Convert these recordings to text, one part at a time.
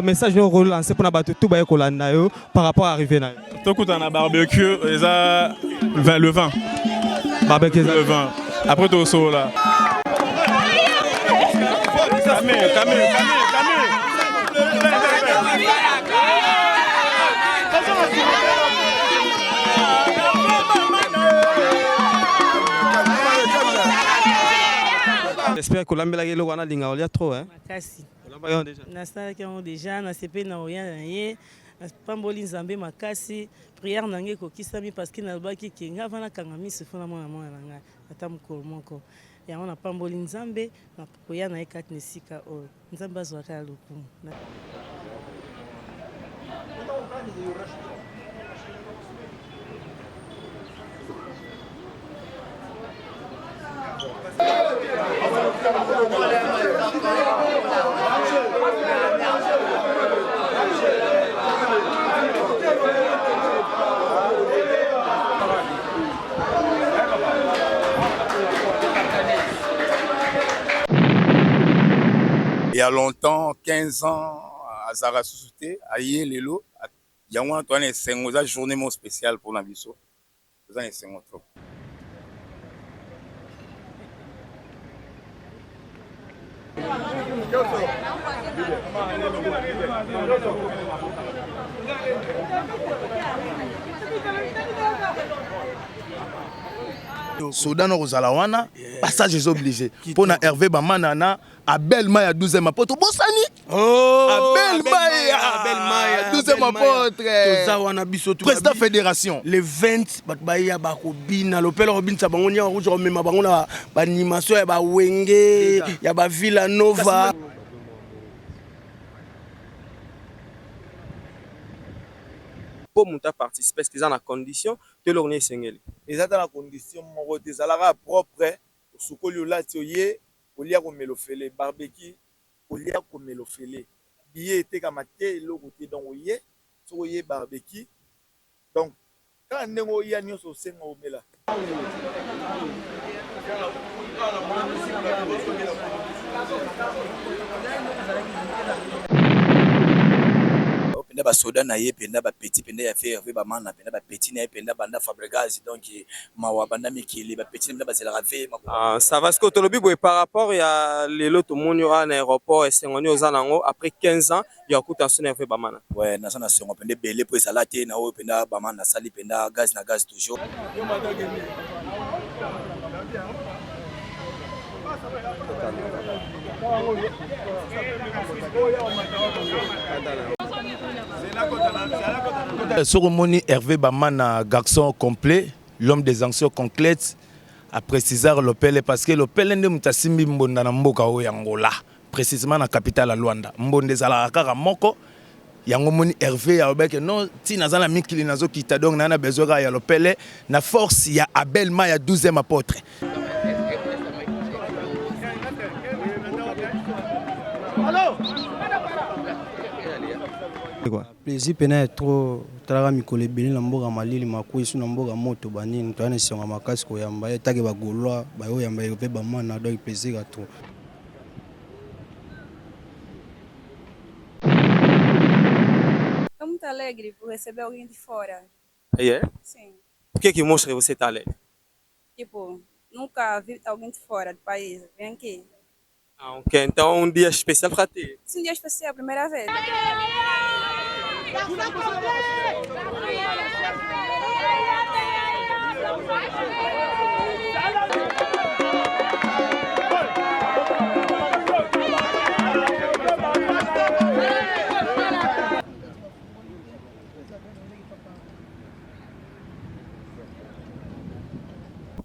Message nous relancer pour n'abattre tout par rapport à arriver là. Tout coup on a barbecue et ça le vin. Barbecue le vin. Après tout ça là. Camille. J'espère que l'ambela yelo wana linga olia trop hein. Makasi. Olamba déjà. Na sala ki déjà na sepe na rien rien. Na pamboli nzambe makasi. Prière nange ko kisami parce que na baki kinga vana kangami se fona mwana nanga. Ata mukolo moko. Ya ona pamboli nzambe na koya na ekat nesika o. Nzambe azwaka lokumu. Il y a longtemps, 15 ans, à Zara Soussouté, à Yélelo, il y a une journée spéciale pour la biso. Soudan Rosalawana, passage est obligé. Pour na Hervé Bamanana, Abel Maya 12e apôtre. Bossani! Oh! Abel Maya 12e apôtre. Président fédération. Les 20, Batbaya Bakobina, l'Opel Robin Sabangonia, Rouge Romema Bangona, Banimation, Yaba Wenge, Yaba Villanova. Pour monter participer, est-ce qu'ils ont la condition de l'orner singeli? Ils ont la condition, mon côté, ça leur propre. Sous le latioyer, au lieu de melofele, barbecue, au lieu de melofele. Billet était comme maté, le côté dans oyer, sur oyer barbecue. Donc, quand on y a nous au sein au mela. Penda ba soda na ye penda ba petit penda ya faire ba mana penda ba petit na penda banda Fabregas donc mawa banda mikili ba petit penda ba zela rave ça va ce que tolobi boy par rapport ya lelo to moni à l'aéroport et sengoni ozanango après 15 ans il y a coûté son nerve ba mana ouais na sana songo penda belé pour ça la té na o penda ba mana sali penda gaz na gaz toujours Soromoni Hervé Bamana, garçon complet, l'homme des actions concrètes, a précisé l'Opel parce que l'Opel est Mutasimbi Mbonda na mboka o Angola, précisément dans la capitale à Luanda. Mbonde zala kaka moko, yango moni Hervé ya obeke non ti nazana mikili nazo kita donc nana besoin ya l'Opel na force ya Abel Maya 12e apôtre. Allô? Plaisir pena trop trara mikolo ebele na mboka malili makoi su na mboka moto banini to ana songa makasi ko yamba etake ba golwa ba yo yamba pe ba mana donc plaisir à tout. Estou muito alegre por receber alguém de fora. É? Sim. O que mostra que você está alegre? Tipo, nunca vi alguém de fora do país. Vem aqui. Ah, ok. Então um dia especial para ti. Sim, um dia especial, primeira vez.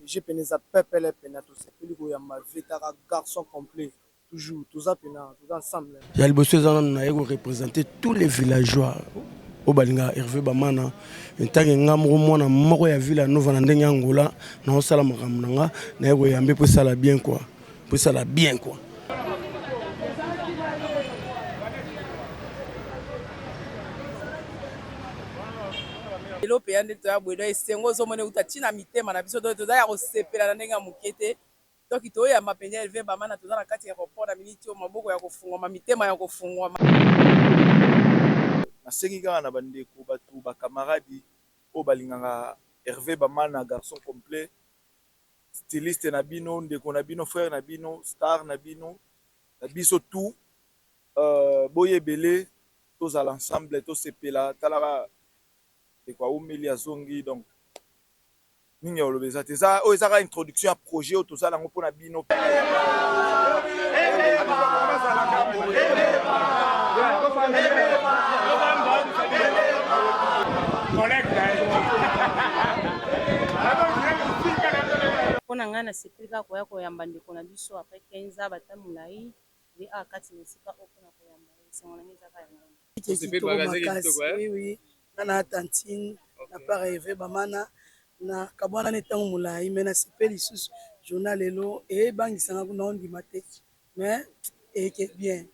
J'ai péné ça pépé péné tout ça. Puis il y a ma vie garçon complet. Toujours, tout ça péné, tout ensemble. Il y a le boss qui représenter tous les villageois. Au Balinga, Hervé Bamana, un tag en Gamro, mon amour et Villa Nova Nandeng Angola, non Salamakanga, n'a yambe pour ça la bien quoi. Pour ça la bien quoi. lelo pe ande to ya bwedo esengo zo mone utatina mitema na biso to ya ko sepela na ndenga mukete donc to ya mapenja Hervé Bamana to na kati ya report na miniti o maboko ya kofungwa mitema ya kofungwa nasengi kaka na bandeko bato bakamaradi oyo balingaka Hervé Bamana garçon complet styliste na bino ndeko na bino frère na bino star na bino na biso tout boyebele tozala ensemble tosepela talaka ndeko aumeli azongi donc nini ya oloba eza te oyo ezaka introduction ya projet oyo tozala yango mpona bino mpona ngai nasepeli kaka koya koyamba ndeko na biso apres 15 ans bata molai ye akati na esika oyo mpona koyamba esengo nange ezaka yango nga na tantine na part Hervé Bamana na kabwana na ntango molai me nasepeli lisusu journal lelo ebangisanga kuna ondima te mais eke bien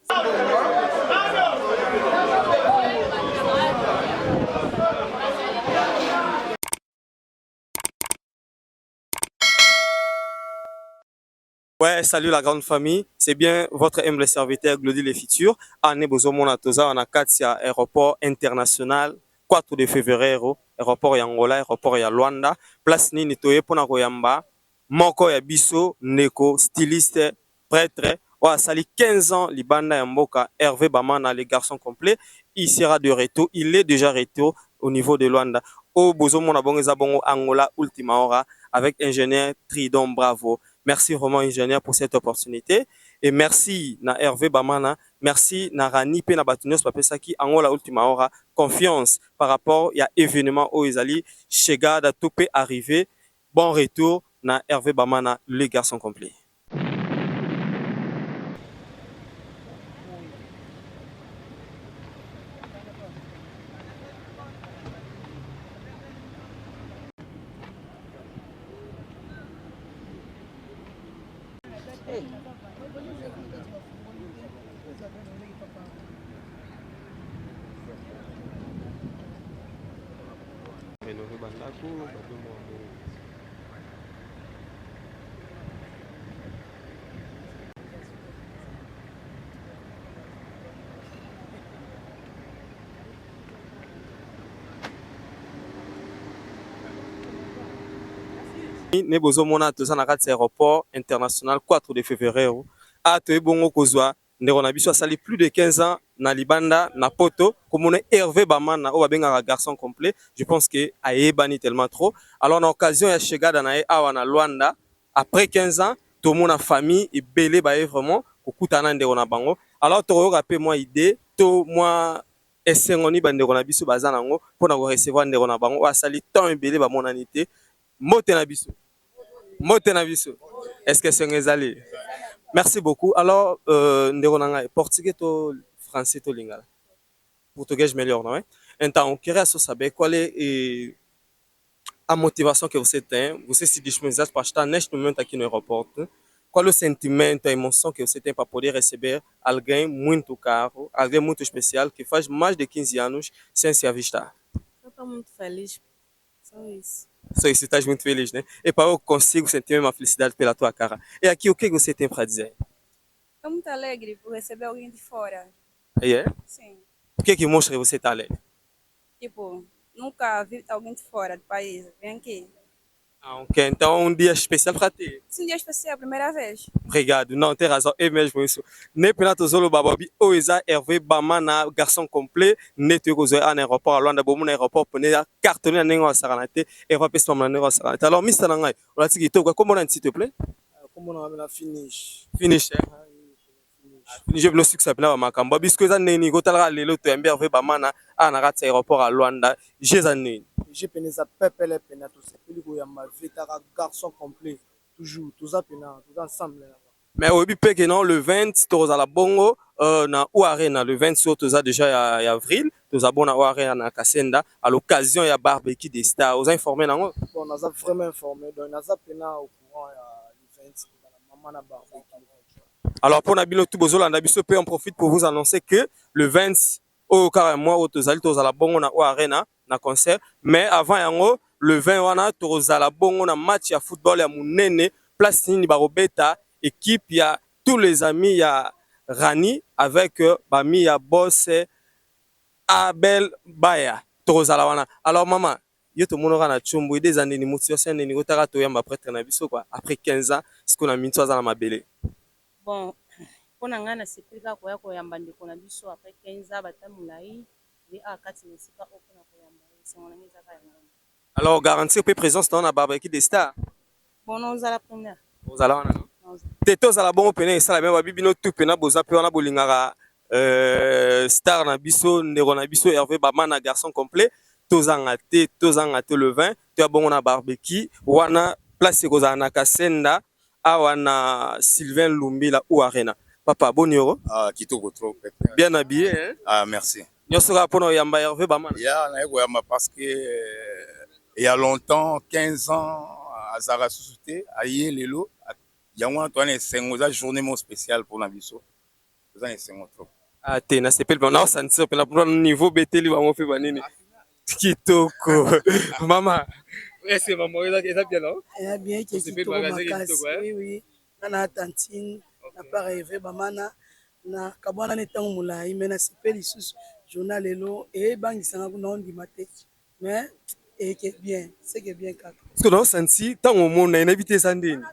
Ouais, salut la grande famille. C'est bien votre humble serviteur Glody Les Futurs. Ane bozo mona toza on a katia aéroport international 4 de février aéroport ya Angola, aéroport ya Luanda. Place nini toye pona koyamba moko ya biso neko styliste prêtre. Wa sali 15 ans libanda ya mboka Hervé Bamana le garçon complet. Il sera de retour, il est déjà retour au niveau de Luanda. O bozo mona bongo za bongo Angola Ultima Hora avec ingénieur Tridon Bravo. Merci vraiment ingénieur pour cette opportunité et merci na Hervé Bamana, merci na Rani pe na Batunios Papesaki Angola Ultima Hora confiance par rapport à événement où Izali Chegada tout peut arriver. Bon retour na Hervé Bamana le garçon complet. Ne bozo mona toza na kati aéroport international 4 de février a to ebongo kozwa ndeko na biso asali plus de 15 ans na libanda na poto komona Hervé Bamana o babengaka garçon complet. Je pense que ayebani tellement trop. Alors na occasion ya chegada na awa na Luanda après 15 ans tout mon famille et belé ba vraiment kokutana ndeko na bango. Alors to yoka moi idée to moi esengoni bandeko na biso baza nango pona ko recevoir ndeko na bango asali tant ebelé ba monanité mote na biso. Mote na biso. Est-ce que c'est ngezali? Merci beaucoup. Alors, ndeko portugais to français to lingala. Portugais je melhor, não é? Então, queria só saber qual é a motivação que você tem, você se disponibiliza para estar neste momento aqui no aeroporto. Qual é o sentimento, a emoção que você tem para poder receber alguém muito caro, alguém muito especial que faz mais de 15 anos sem se avistar? Eu estou muito feliz, só isso. Só isso, estás muito feliz, né? E para eu consigo sentir uma felicidade pela tua cara. E aqui, o que você tem para dizer? Estou muito alegre por receber alguém de fora. É? Sim. O que mostra que você está alegre? Tipo, nunca vi alguém de fora do país. Vem aqui. Ah, ok. Então, um dia especial para ti. Sim, um dia especial, primeira vez. Obrigado. Não, tem razão. É mesmo isso. Ne penato zolo bababi. Oisa Hervé Bamana, garçon complet. Ne tu gozo en aéroport. Alors, on a beau aéroport pour ne cartonner n'engo à Saranate. Et va passer mon n'engo à Saranate. Alors, Mr. Nangai, on a dit que toi, comment on a s'il te plaît? Comment on a finish? Finish. Je veux le succès na makambo. Bisque za neni gotala lelo to Hervé Bamana à na kati aéroport à Luanda. J'ai za neni. J'ai peine za pepele pena tout ça. Puis go yamba vitara garçon complet. Toujours, tous à pena, tous ensemble. Mais au but que non le 20 tu à la bongo na Ouarena le 20 sur tu as déjà à avril tu as bon à Ouarena na Kasenda à l'occasion il y a barbecue des stars aux informés non. Bon on a vraiment informé donc on a pena au courant le 20 maman na barbecue. Alors pour Nabilo tout bozolanda biso pe on profite pour vous annoncer que le 20 au carrément au tozali tozala bongo na Ouarena na concert. Mais avant yango, le 20 wana tozala bongo na match ya football ya munene, place nini barobeta équipe ya tous les amis ya Rani avec bami ya boss Abel Baya tozala wana. Alors maman, yo to monora na chumbu des années ni motivation ni kotaka to yamba prêtre na biso quoi après 15 ans ce qu'on a mis toi dans ma belle. Bon, pona ngana sepelika koya koyamba ndeko na biso après 15 ans batamulai et a kati nesika opona koyamba sengona ngezaka yango. Alors garantir pe présence dans la barbecue des stars. Bon on za la première. Ozala wana. Teto za la bon pena et ça la même babibi no tout pena boza pe wana bolingara star na biso ndeko na biso Hervé Bamana garçon complet. Tozanga te le 20 tu as bon na barbecue wana place kozana na Kasenda awana Sylvain Lumbila ou Arena. Papa boniro. Ah kitoko trop. Bien habillé hein. Ah merci. Nyosora pona yamba Hervé Bamana. Ya na yamba parce que il y a longtemps 15 ans à Zara Susute aye lelo yango Antoine Sengoza journée mon spéciale pour na biso. Tozana sengo trop. Ah te na sepel bon na sentir pe na pour niveau beteli ba mo fe banini. Kitoko. Maman, est-ce que maman est bien là? Elle est bien qui est kitoko makasi. Oui oui. Na tantine na pas Hervé Bamana na kabwana netango mulai mais na sepeli sus journal lelo et bangisanga kuna ondi mate. Mais et que bien, c'est que bien kaka. Est-ce que dans senti tant au monde na invité sandine.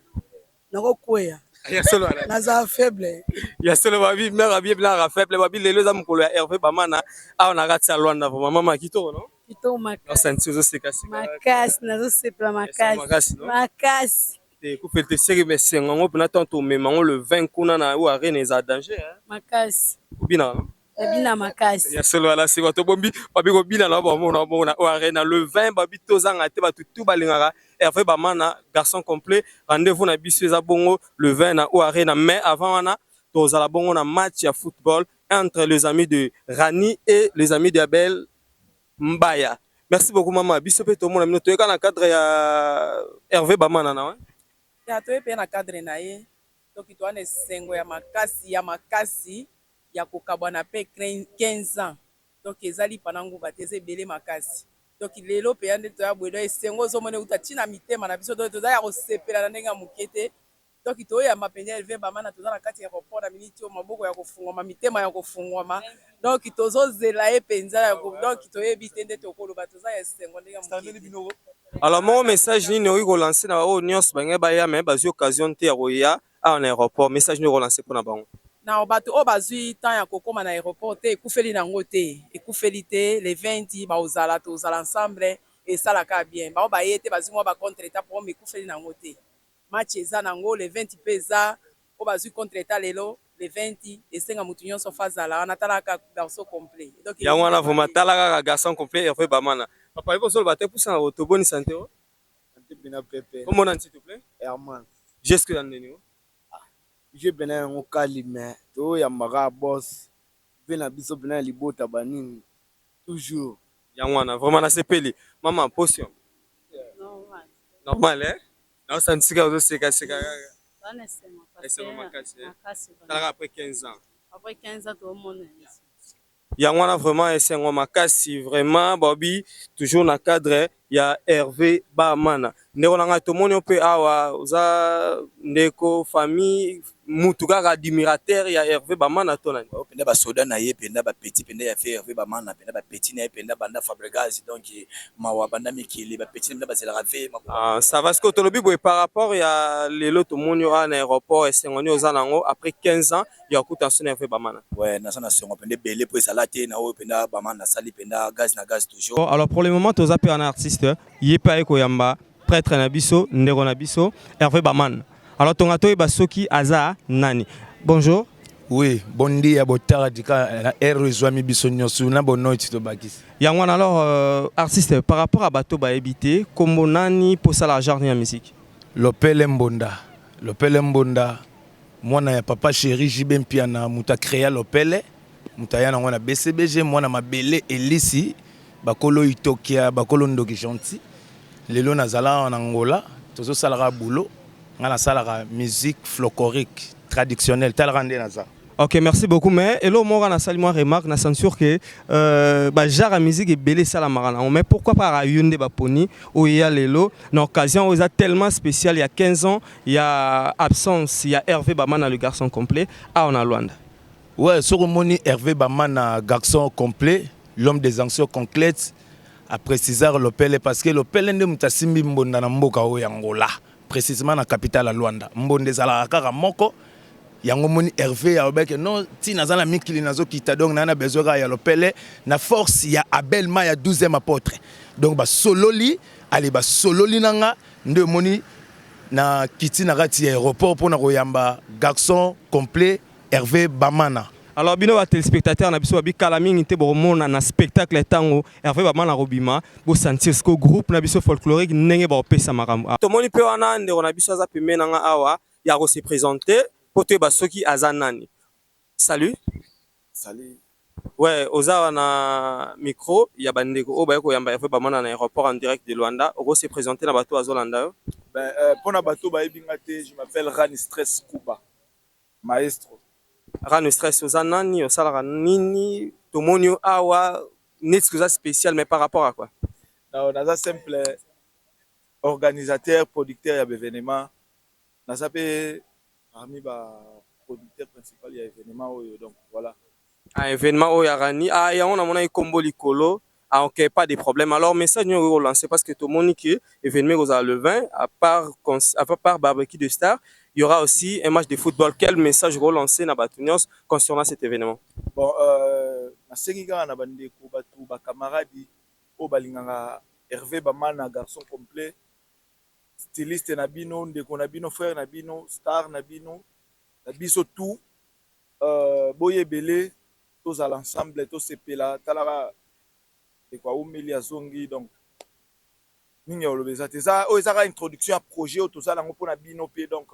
Nako kwea. Ya solo na za faible. Ya solo babi mère bien blanc faible babi lelo za mukolo ya Hervé Bamana a on a raté à Luanda pour maman kitoko non? Kitoko makasi. Senti zo sekasi. Makasi nazo sepla makasi. Makasi. Et ku felte série mais sengo pena tanto memango le 20 kuna na ou arena za danger hein. Makasi. Kubina non? Ebina makasi. Ya solo ala c'est to bombi babi ko bina na bon na ou arena le 20 babi tozanga te ba tout balingara Hervé Bamana garçon complet rendez-vous na biso za bongo le 20 na ou arena mais avant wana tozala bongo na match ya football entre les amis de Rani et les amis d'Abel Mbaya. Merci beaucoup maman. Biso pe to mona mino to na cadre ya Hervé Bamana na wa. Ya to pe na cadre na ye. To ki to ane sengo ya makasi ya kokabwana pe 15 ans. Donc ezali panango bateze belé makasi. Donc lelo pe ande to ya bwedo esengo zo mona utatina mitema na biso to za ya kosepela na ndenga mukete. Donc to ya mapenya Hervé Bamana to za na kati ya report na miniti o maboko ya kofungwa mitema ya kofungwa. Donc tozo zela e penza donc to yebi tende to kolo bato za ya sengo ndenga mukete. Alors mon message ni no relancer na o nyos bange ba ya mais bazi occasion te ya en aéroport message ni relancer pour na bango. Na bato o bazui temps ya kokoma na aéroport te ekufeli nango te ekufeli te les 20 ba ozala to ozala ensemble et ça la ka bien ba ba yete bazui mo ba contre état pour me ekufeli nango te match eza nango les 20 pesa o bazui contre état lelo les 20 et senga mutu nyonso fazala na talaka garçon complet donc ya wana vraiment talaka garçon complet Hervé Bamana papa il faut solo bater pour ça auto bonne santé o santé bina pepe comment on s'il te plaît Herman jusque dans le niveau je bena ngo kalime to ya mara boss bena biso bena libota banini toujours ya wana vraiment na sepeli maman potion normal hein na sentika ozo seka après 15 ans après 15 ans tout le monde ya wana vraiment esengo makasi vraiment babi toujours na cadre ya Hervé Bamana ndeko nanga tomoni pe awa uza ndeko famille mutu kaka admirateur ya Hervé Bamana tona penda ba soda na ye penda ba petit penda ya fait Hervé Bamana penda ba petit na ye penda banda Fabregas donc mawa banda mikili ba petit penda ba zela rave ah ça va ce que tolobi boy par rapport ya lelo tomoni à l'aéroport esengo ni oza nango après 15 ans ya kuta son Hervé Bamana ouais na sana sengo penda belé pour ça la te na o penda Bamana sali penda gaz na gaz toujours. Bon, alors pour le moment toza pe un artiste yepa eko yamba prêtre na biso ndeko na biso Hervé Bamana. Alors tongato basoki aza nani. Bonjour. Oui, bon dia botara dika erezwami biso nyosu na bonoiti to bakisi. Yangwana alors artiste par rapport à bato ba ebité kombo nani pour ça la genre ya musique. Lopele Mbonda. Mwana ya papa chéri Jibem Piana muta créa Lopele. Muta yana ngona BCBG mwana mabele Elisi bakolo Itokia bakolo Ndoki Gentil. Lelo nazala en Angola, tozo salara boulot. Ngana salara musique folklorique traditionnelle tel rande naza. Ok, merci beaucoup. Mais et là, moi, on a salué moi remarque, na censure que genre la musique est belle ça la marana. Mais pourquoi pas à Hyundai Baponi où il y a Lelo, une occasion où il a tellement spécial il y a 15 ans, il y a absence, il y a Hervé Bamana le garçon complet à on a Luanda. Ouais, sur le moni Hervé Bamana garçon complet, l'homme des actions concrètes. À préciser l'opele parce que l'opele n'est pas si mbonda na mboka o Angola, précisément na capitale à Luanda. Mbonde zala kaka moko. Yango moni Hervé ya obeke non ti nazana mikili nazo kita donc nana besoin ya l'opele na force ya Abel Ma ya 12e apôtre. Donc ba sololi allez ba sololi nanga nde moni na kiti na kati aéroport pour na koyamba garçon complet Hervé Bamana. Alors bino ba téléspectateurs na biso ba kalamingi te bomona na spectacle tango Hervé Bamana robima bo sentir ce groupe na biso folklorique ndenge ba pesa makambo. To moni pe wana ndeko na biso za pembe nanga awa ya ko se présenter pour te ba soki azanani. Salut. Salut. Ouais, oza na micro ya bandeko o ba ko yamba Hervé Bamana na aéroport en direct de Luanda. O se présenter na bato azolanda yo. Ben pour na bato ba ebingate, je m'appelle Rani Stress Kuba. Maestro. Rano stress aux anani, au salaire nini, tout le monde awa, n'est ce que ça spécial, mais par rapport à quoi? On a un simple organisateur, producteur de l'événement. On a parmi les producteurs principaux de l'événement. Donc voilà. Un événement où il y a Rani, on a mon combo licolo, ok, pas de problème. Alors, message nous relancer parce que tout le monde qui événement le 20, à part barbecue de star. Il y aura aussi un match de football. Quel message relancé dans Batunios concernant cet événement? Bon, na bandeko batu ba camarades o balinganga Hervé Bamana garçon complet, styliste na bino, ndeko na bino, frère na bino, star na bino, na biso tout boye belé tous à l'ensemble tous sepela talara de quoi umeli azongi donc ninga olobeza te ça o ezaka introduction à projet tout ça lango pona bino pe donc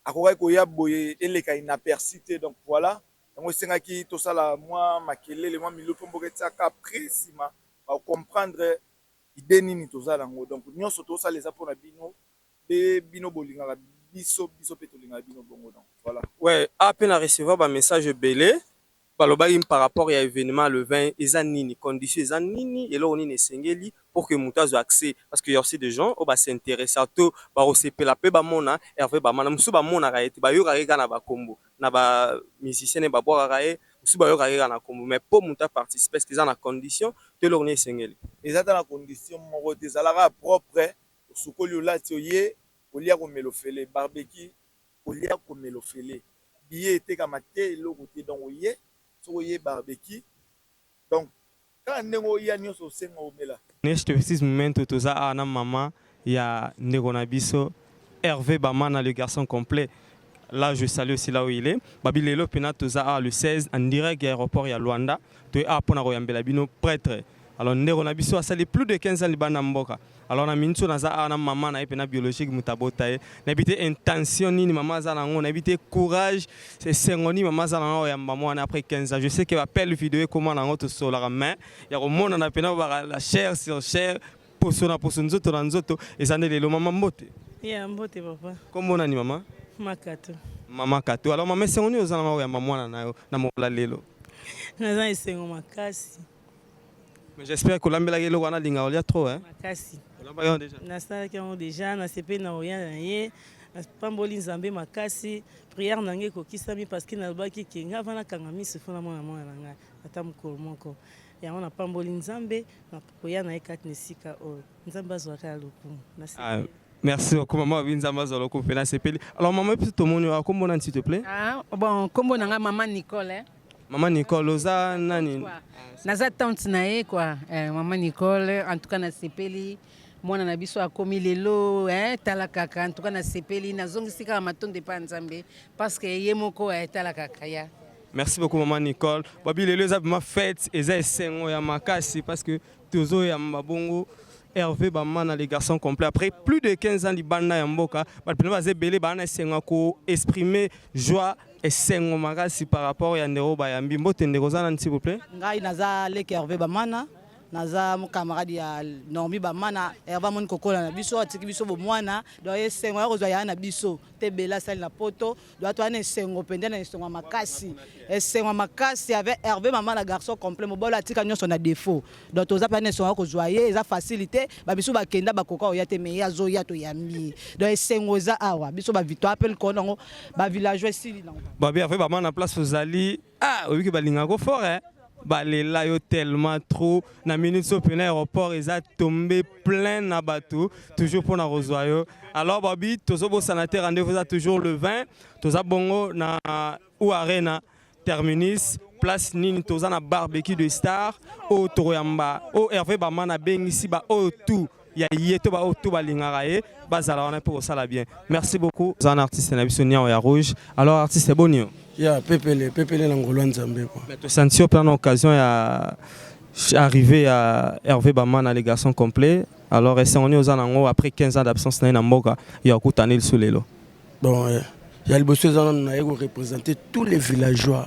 akokai koya boye eleka inapercité donc voilà donc sengaki tout ça là moi makelele moi milo pombo ketaka précisément pour comprendre idée nini tout ça lango donc nyonso tout ça les a pona bino be bino bolinga biso pe tolinga bino bongo donc voilà. Ouais, à peine à recevoir ba message belé par rapport à l'événement le 20 eza nini condition eza nini et là on est sengeli pour que mutazo accès parce que y a aussi des gens ba s'intéresser à tout ba osepela pe ba mona Hervé Bamana musu ba mona kaete ba yo ka na ba kombo na ba musicien ba boire kae musu ba yo ka na kombo mais pour muta participer parce que eza na condition te là on est sengeli eza dans la condition moko te zalaka propre sukoli olati oye olia ko melofele barbecue olia ko melofele billet te kamate eloko te donc oye soye barbecue donc quand nengo ya nyoso sengo omela neste petit moment toza ana mama ya ndeko na biso Hervé Bamana le garçon complet. Là je salue aussi là où il est babi lelo pena toza le 16 en direct à l'aéroport ya Luanda to a pona koyambela bino prêtre. Alors ndeko na biso asali plus de 15 ans libana mboka. Alors na minso naza ana mama na epena biologique mutabota e na bité intention ni mama za nango na bité courage c'est sengoni mama za nango ya mama après 15 ans. Je sais que appelle vidéo comment nango to sola mais ya ko mona na pena ba la chair sur chair posona posonzoto na nzoto ezane lelo mama mbote. Ya mbote papa. Comment on a ni mama? Makato. Mama kato. Alors mama sengoni ozana nango ya mama na mola lelo. Naza esengo makasi. Mais j'espère que l'ambela yelo wana linga olia trop hein. Makasi. Olamba yo déjà. Nasalaki yango déjà na sepe na oya na ye pamboli nzambe makasi prière nange kokisami parce que nalobaki ke nga vana kanga miso fona mwana na ngai ata mokolo moko yango na pamboli nzambe na koya na ye kati na esika oyo nzambe azwaka lokumu na sepe. Merci beaucoup maman Binzamba Zoloko Pena Sepeli. Alors maman peut te montrer comment on s'il te plaît? Ah bon comment on a maman Nicole hein? Maman Nicole oza nani? Naza tante na ye quoi. Maman Nicole en tout cas na sepeli mwana na biso akomi lelo tala kaka en tout cas na sepeli nazongisika matonde pa nzambe parce que ye moko tala kaka ya. Merci beaucoup maman Nicole. Babi lelo za ma fête eza esengo ya makasi parce que tozo ya mabongo Hervé Bamana les garçons complets après plus de 15 ans libanda ya mboka bapena bazebele bana esengo ko exprimer joie esengo makasi par rapport ya ndero ba yambi mbote ndeko zana s'il vous plaît. Ngai naza leki Hervé Bamana naza camarade ya Normi Bamana Hervé mon kokola na biso atiki biso bo mwana do esengo ya kozwa ya na biso te bela sali na poto do to ana esengo pende na esengo makasi avec Hervé Bamana garçon complet mobolo atika nyonso na défaut do to za pa na esengo kozwa ye eza facilité ba biso ba kenda ba koka ya te me ya zo ya to yambi do esengo za awa biso ba victoire appel konongo ba villageois sili na ba bien Hervé Bamana place ozali oui que balinga ko fort balela yo tellement trop na minute so pena aéroport eza tombé plein na bateau toujours pour na rosoyo alors babi tozo bo sanitaire rendez-vous ça toujours le 20 toza bongo na ou arena terminus place nini toza na barbecue de star au Toroyamba au Hervé Bamana bengisi ba au tout ya yeto ba au tout balingara e bazala wana pour ça la bien merci beaucoup un artiste na biso nia ya rouge alors artiste bonio ya pepele na ngolo nzambe quoi mais tu senti au plan occasion ya arrivé à Hervé Bamana les garçons complets alors est on est aux anango après 15 ans d'absence na mboka ya kutanel sulelo bon ya liboso za na yego représenter tous les villageois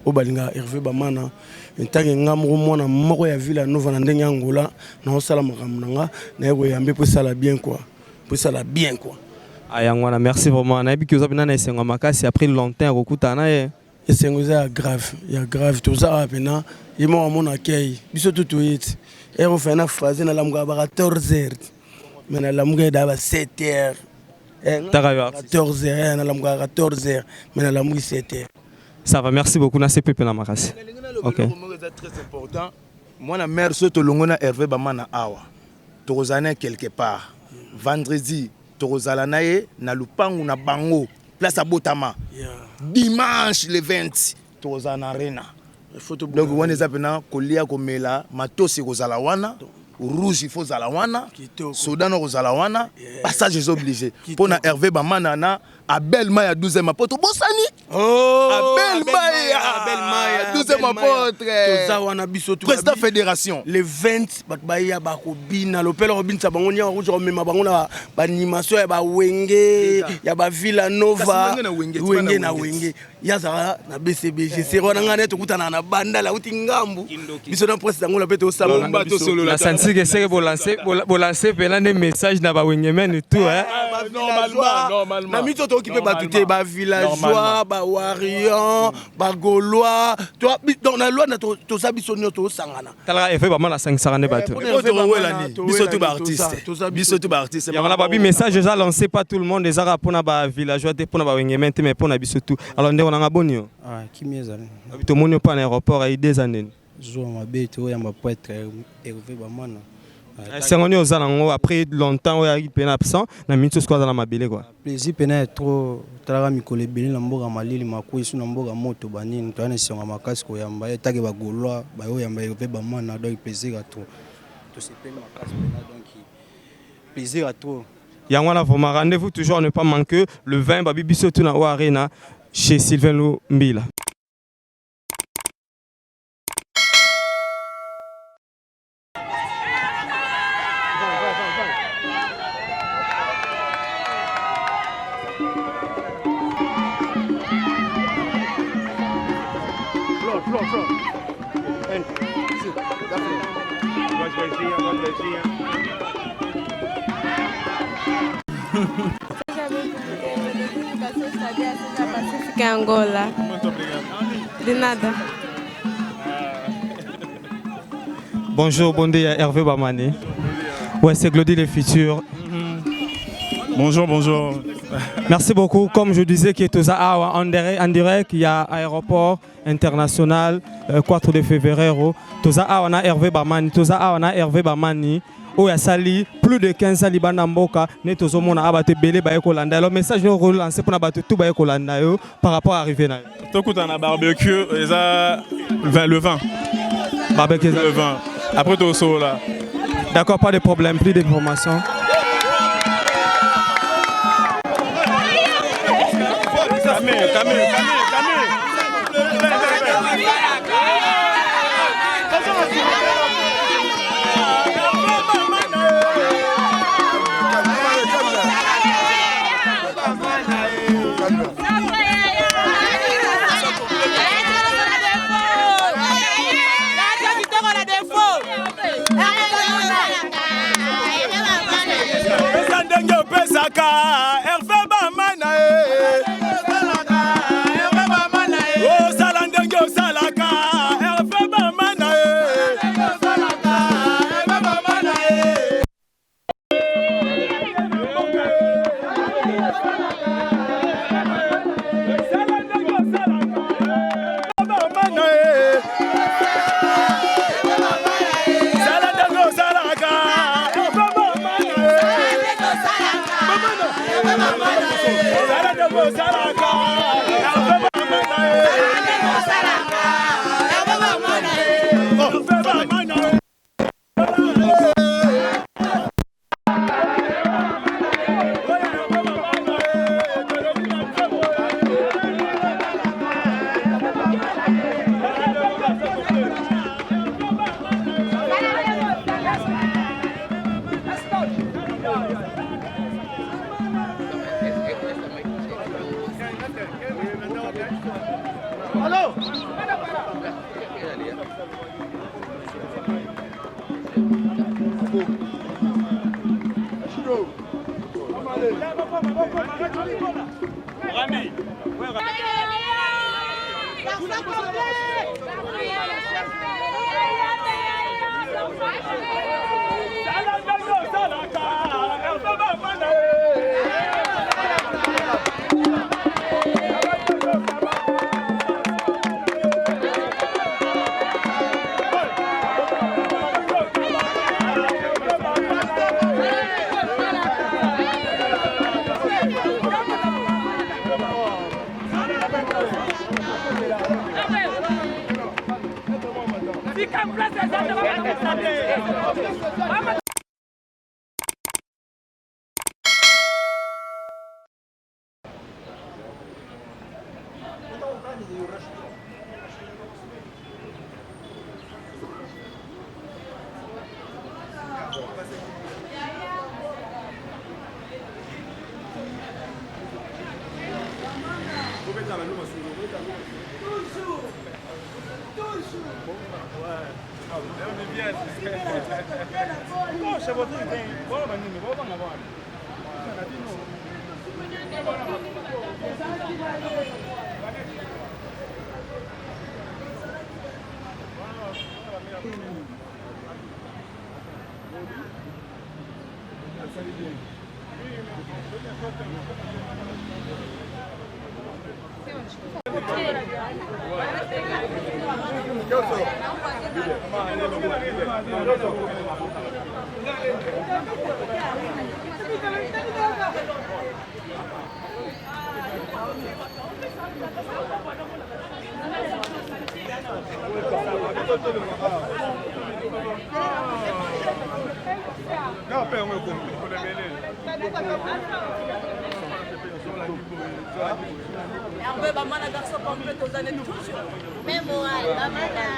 au balinga Hervé Bamana ntange ngamro mona moko ya ville nova na ndenge Angola na osala makambo nanga na yego yambe pour ça la bien quoi Ayangwana, merci vraiment. Na biki oza na esengo makasi après longtemps kokutana ye. Esengo za grave tout ça pena yemo amona kei. Biso tout yit. Et on fait na phase na lamuga ba 14h. Mais na lamuga da ba 7h. 14h na lamuga 14h. Mais na lamuga 7h. Ça va, merci beaucoup na CPP na makasi. OK. C'est très important. Moi na mère soto longona Hervé Bamana awa. Tozana quelque part. Vendredi Torozala nae na lupangu na bango place à Botama dimanche le 20 Torozana arena donc on est appena kolia komela matosi kozala wana rouge il faut zala wana sodano kozala wana passage est obligé pour na Hervé Bamana na Abel Maya 12e apôtre bosani Abel Maya 12e apôtre toza wana biso tout président fédération le 20 bat baya ba ko bina lopela ko binsa bango nya ko jo mema bango na ba animation ya ba wenge ya ba Villa Nova wenge na wenge ya za na BCBG c'est rona ngane to kutana na banda la uti ngambu biso na président ngolo peto salomba to solo la santi que c'est pour lancer pela des messages na ba wenge men et tout normalement na mito to qui peut batouter ba villageois ba warion ba gaulois toi dans la loi na to sabiso nyoto sangana tala Hervé Bamana 5 bateau biso tout ba artiste ya wana babi message déjà lancé pas tout le monde des arabes pour na ba villageois pour na ba wenge men mais pour na biso tout alors ndeko na ngabonio kimieza to monio pas na aéroport ay des années zo mabeto ya mapoêtre Hervé Bamana c'est on est aux alengo après longtemps ouais il peine absent na minute squad na mabele quoi plaisir peine trop tala mikolo ebele na mboka malili makoi su na mboka moto banini to ana senga makasi ko yamba etake ba golwa ba yo yamba Hervé Bamana donc plaisir à tout to se peine makasi donc plaisir à tout yangwana vraiment rendez-vous toujours ne pas manquer le 20 babi biso tout na arena chez Sylvain Mbila. Angola. De nada. Bonjour, bon dia Hervé Bamana. Ouais, c'est Glody les futurs. Bonjour. Merci beaucoup. Comme je disais, qui est en direct, il y a aéroport international 4 de février. Toza on a Hervé Bamana, on a Hervé Bamana. Oya sali plus de 15 ans libana mboka ne tozomona abate belé ba ekolanda. Le message nous relancer pour na bato tout ba ekolanda yo par rapport à arriver na. Tokuta na barbecue eza le 20. Barbecue le 20. Après toso là. D'accord, pas de problème, plus d'informations. Camille. Hervé Bamana garçon complet aux années toujours. Mais moi, Bamana.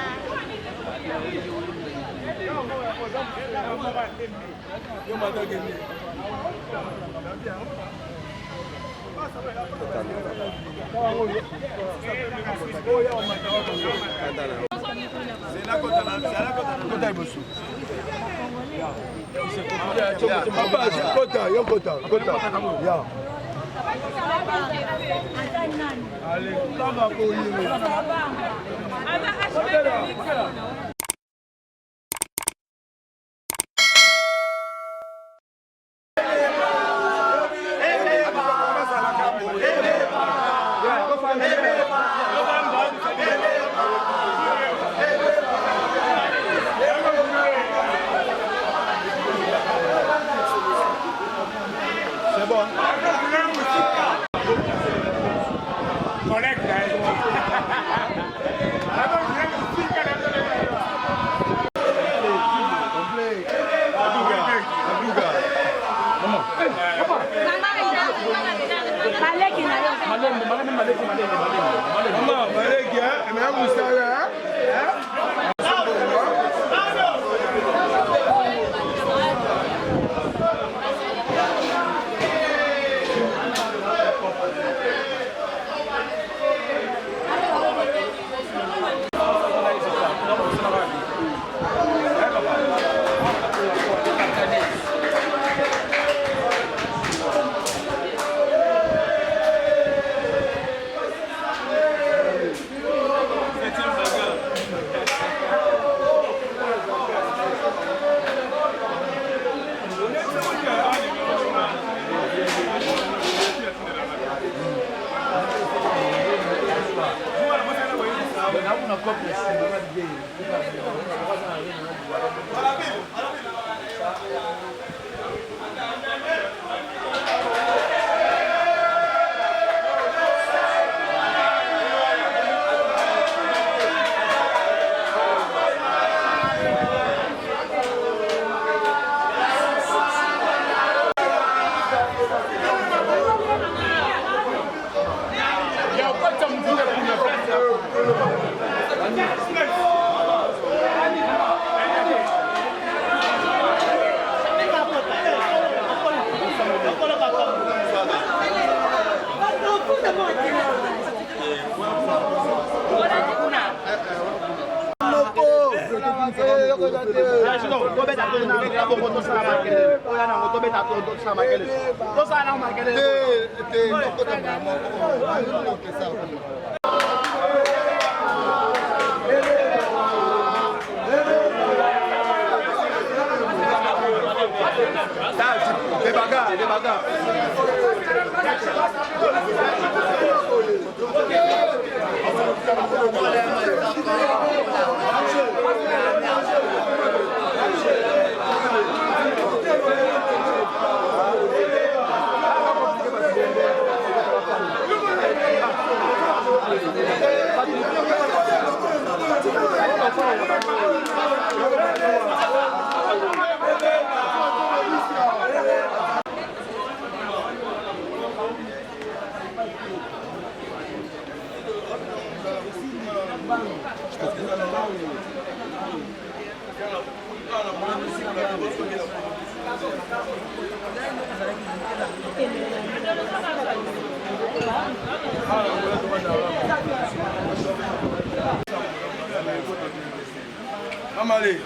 Allez,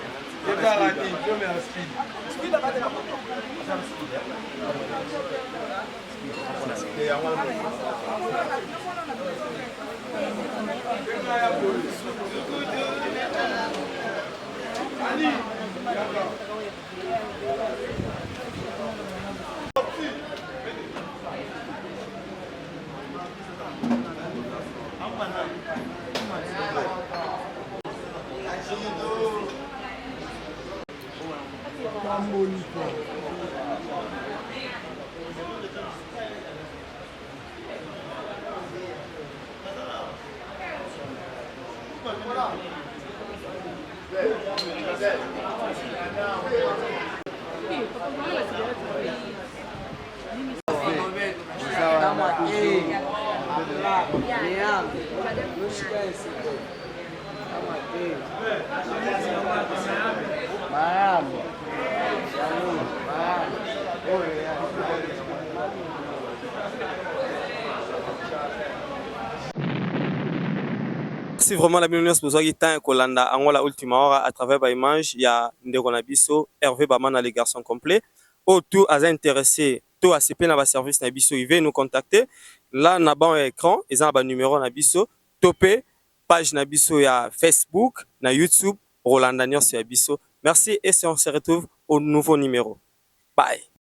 Merci vraiment la bienvenue pour qui temps Kolanda Angola Ultima Hora à travers ba image il y a Ndeko Nabiso Hervé Bamana les garçons complets autour à intéressé to ACP na ba service Nabiso il veut nous contacter là na ban écran ils ont ba numéro Nabiso topé page Nabiso ya Facebook na YouTube Rolanda Nyos Nabiso merci et on se retrouve au nouveau numéro bye.